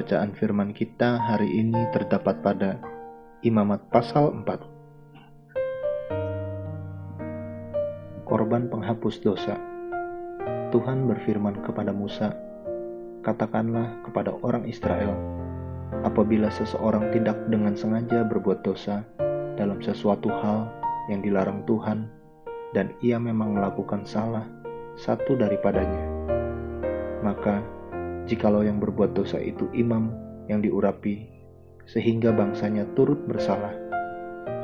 Bacaan firman kita hari ini terdapat pada Imamat pasal 4. Korban penghapus dosa. Tuhan berfirman kepada Musa, "Katakanlah kepada orang Israel, apabila seseorang tidak dengan sengaja berbuat dosa dalam sesuatu hal yang dilarang Tuhan, dan ia memang melakukan salah satu daripadanya, maka jikalau yang berbuat dosa itu imam yang diurapi, sehingga bangsanya turut bersalah,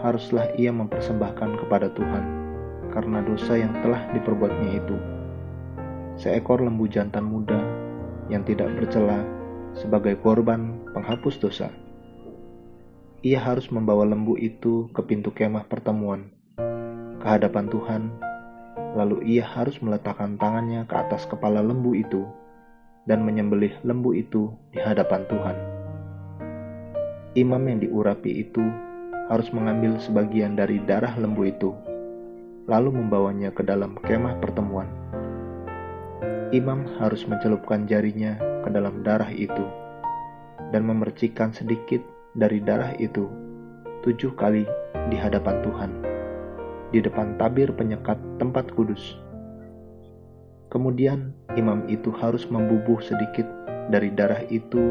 haruslah ia mempersembahkan kepada Tuhan karena dosa yang telah diperbuatnya itu seekor lembu jantan muda yang tidak bercela sebagai korban penghapus dosa. Ia harus membawa lembu itu ke pintu kemah pertemuan, ke hadapan Tuhan, lalu ia harus meletakkan tangannya ke atas kepala lembu itu dan menyembelih lembu itu di hadapan Tuhan. Imam yang diurapi itu harus mengambil sebagian dari darah lembu itu, lalu membawanya ke dalam kemah pertemuan. Imam harus mencelupkan jarinya ke dalam darah itu, dan memercikkan sedikit dari darah itu 7 kali di hadapan Tuhan, di depan tabir penyekat tempat kudus. Kemudian imam itu harus membubuh sedikit dari darah itu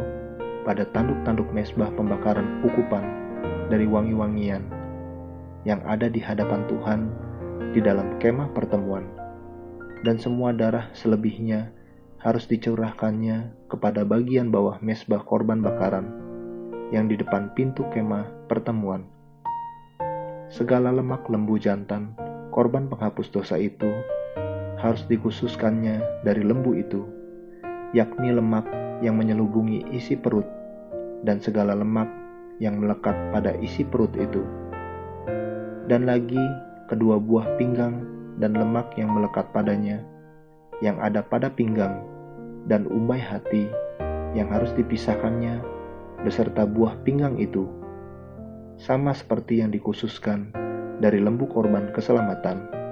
pada tanduk-tanduk mezbah pembakaran ukupan dari wangi-wangian yang ada di hadapan Tuhan di dalam kemah pertemuan, dan semua darah selebihnya harus dicurahkannya kepada bagian bawah mezbah korban bakaran yang di depan pintu kemah pertemuan. Segala lemak lembu jantan korban penghapus dosa itu harus dikhususkannya dari lembu itu, yakni lemak yang menyelubungi isi perut dan segala lemak yang melekat pada isi perut itu, dan lagi kedua buah pinggang dan lemak yang melekat padanya yang ada pada pinggang, dan umbai hati yang harus dipisahkannya beserta buah pinggang itu, sama seperti yang dikhususkan dari lembu korban keselamatan.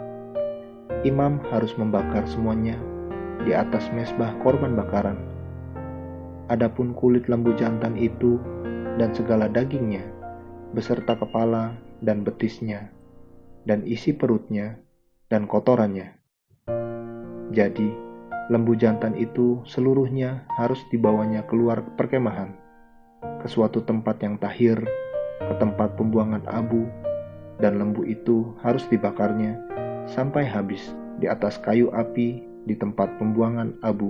Imam harus membakar semuanya di atas mezbah korban bakaran. Adapun kulit lembu jantan itu dan segala dagingnya, beserta kepala dan betisnya, dan isi perutnya, dan kotorannya. Jadi, lembu jantan itu seluruhnya harus dibawanya keluar perkemahan, ke suatu tempat yang tahir, ke tempat pembuangan abu, dan lembu itu harus dibakarnya sampai habis di atas kayu api di tempat pembuangan abu.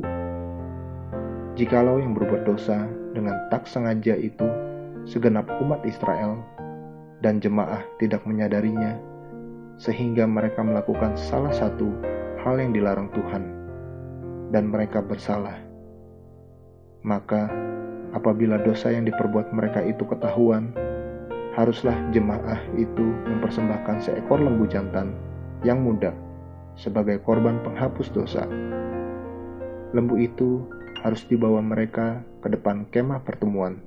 Jikalau yang berbuat dosa dengan tak sengaja itu segenap umat Israel, dan jemaah tidak menyadarinya, sehingga mereka melakukan salah satu hal yang dilarang Tuhan, dan mereka bersalah, maka apabila dosa yang diperbuat mereka itu ketahuan, haruslah jemaah itu mempersembahkan seekor lembu jantan yang muda sebagai korban penghapus dosa. Lembu itu harus dibawa mereka ke depan kemah pertemuan.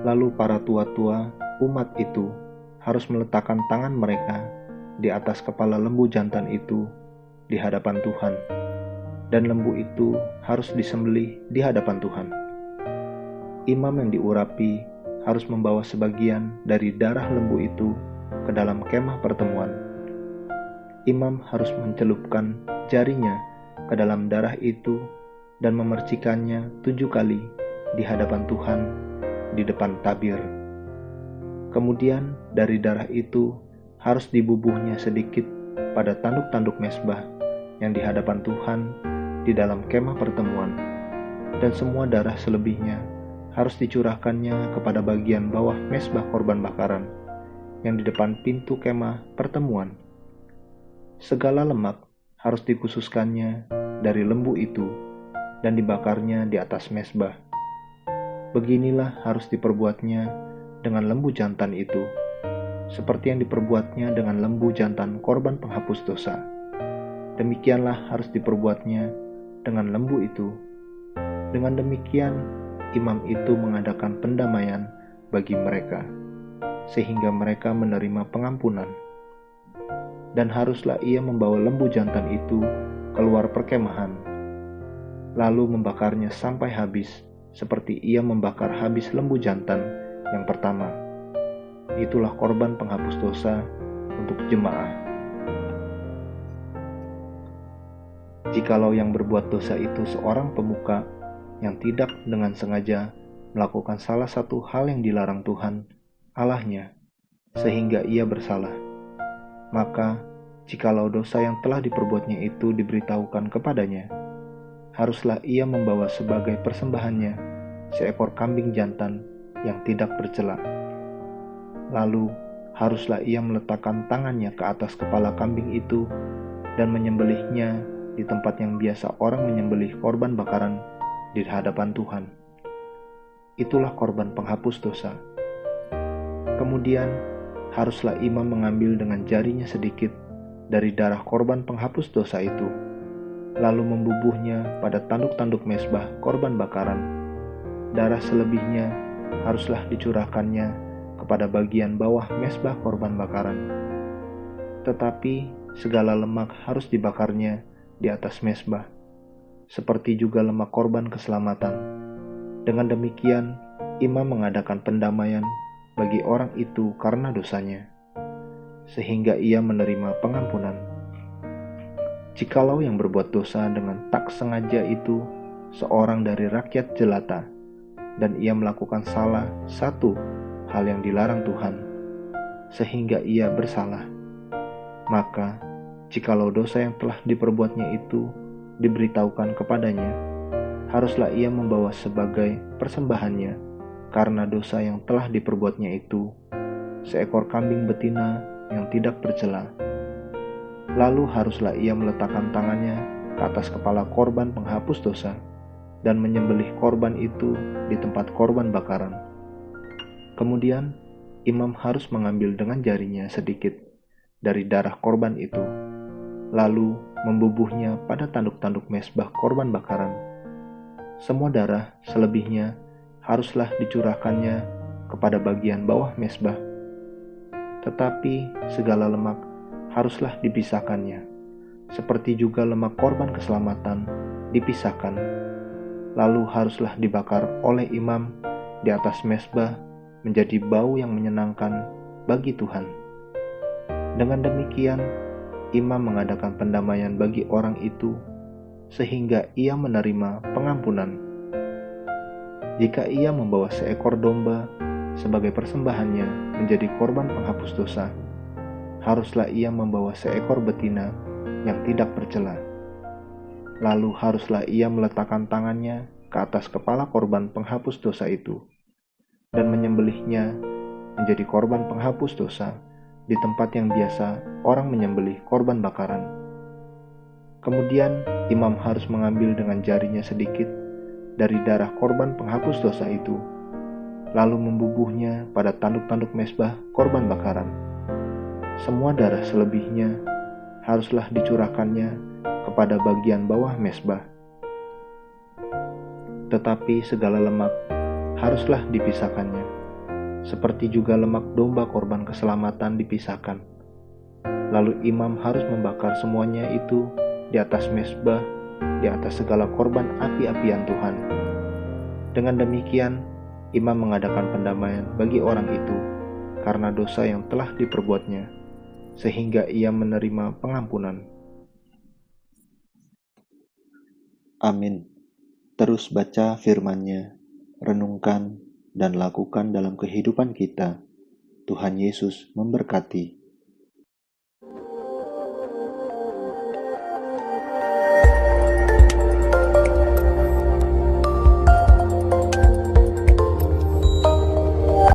Lalu para tua-tua umat itu harus meletakkan tangan mereka di atas kepala lembu jantan itu di hadapan Tuhan, dan lembu itu harus disembelih di hadapan Tuhan. Imam yang diurapi harus membawa sebagian dari darah lembu itu ke dalam kemah pertemuan. Imam harus mencelupkan jarinya ke dalam darah itu dan memercikannya 7 kali di hadapan Tuhan di depan tabir. Kemudian dari darah itu harus dibubuhnya sedikit pada tanduk-tanduk mezbah yang di hadapan Tuhan di dalam kemah pertemuan, dan semua darah selebihnya harus dicurahkannya kepada bagian bawah mezbah korban bakaran yang di depan pintu kemah pertemuan. Segala lemak harus dikhususkannya dari lembu itu dan dibakarnya di atas mezbah. Beginilah harus diperbuatnya dengan lembu jantan itu, seperti yang diperbuatnya dengan lembu jantan korban penghapus dosa. Demikianlah harus diperbuatnya dengan lembu itu. Dengan demikian, imam itu mengadakan pendamaian bagi mereka, sehingga mereka menerima pengampunan. Dan haruslah ia membawa lembu jantan itu keluar perkemahan. lalu membakarnya sampai habis, seperti ia membakar habis lembu jantan yang pertama. Itulah korban penghapus dosa untuk jemaah. Jikalau yang berbuat dosa itu seorang pemuka yang tidak dengan sengaja melakukan salah satu hal yang dilarang Tuhan, Allahnya, sehingga ia bersalah, maka jikalau dosa yang telah diperbuatnya itu diberitahukan kepadanya, haruslah ia membawa sebagai persembahannya seekor kambing jantan yang tidak bercela. Lalu haruslah ia meletakkan tangannya ke atas kepala kambing itu dan menyembelihnya di tempat yang biasa orang menyembelih korban bakaran di hadapan Tuhan. Itulah korban penghapus dosa. Kemudian haruslah imam mengambil dengan jarinya sedikit dari darah korban penghapus dosa itu, lalu membubuhnya pada tanduk-tanduk mezbah korban bakaran. Darah selebihnya haruslah dicurahkannya kepada bagian bawah mezbah korban bakaran. Tetapi segala lemak harus dibakarnya di atas mezbah, seperti juga lemak korban keselamatan. Dengan demikian, imam mengadakan pendamaian bagi orang itu karena dosanya, sehingga ia menerima pengampunan. Jikalau yang berbuat dosa dengan tak sengaja itu seorang dari rakyat jelata, dan ia melakukan salah satu hal yang dilarang Tuhan, sehingga ia bersalah, maka jikalau dosa yang telah diperbuatnya itu diberitahukan kepadanya, haruslah ia membawa sebagai persembahannya karena dosa yang telah diperbuatnya itu seekor kambing betina yang tidak bercela. Lalu haruslah ia meletakkan tangannya ke atas kepala korban penghapus dosa dan menyembelih korban itu di tempat korban bakaran. Kemudian imam harus mengambil dengan jarinya sedikit dari darah korban itu, lalu membubuhnya pada tanduk-tanduk mezbah korban bakaran. Semua darah selebihnya haruslah dicurahkannya kepada bagian bawah mezbah, tetapi segala lemak haruslah dipisahkannya, seperti juga lemak korban keselamatan dipisahkan. Lalu haruslah dibakar oleh imam di atas mezbah menjadi bau yang menyenangkan bagi Tuhan. Dengan demikian, imam mengadakan pendamaian bagi orang itu, sehingga ia menerima pengampunan. Jika ia membawa seekor domba sebagai persembahannya menjadi korban penghapus dosa, haruslah ia membawa seekor betina yang tidak bercela. Lalu haruslah ia meletakkan tangannya ke atas kepala korban penghapus dosa itu, dan menyembelihnya menjadi korban penghapus dosa di tempat yang biasa orang menyembelih korban bakaran. Kemudian imam harus mengambil dengan jarinya sedikit dari darah korban penghapus dosa itu, lalu membubuhnya pada tanduk-tanduk mezbah korban bakaran. Semua darah selebihnya haruslah dicurahkannya kepada bagian bawah mezbah, tetapi segala lemak haruslah dipisahkannya, seperti juga lemak domba korban keselamatan dipisahkan. Lalu imam harus membakar semuanya itu di atas mezbah, di atas segala korban api-apian Tuhan. Dengan demikian, imam mengadakan pendamaian bagi orang itu karena dosa yang telah diperbuatnya, sehingga ia menerima pengampunan. Amin. Terus baca firman-Nya, renungkan dan lakukan dalam kehidupan kita. Tuhan Yesus memberkati.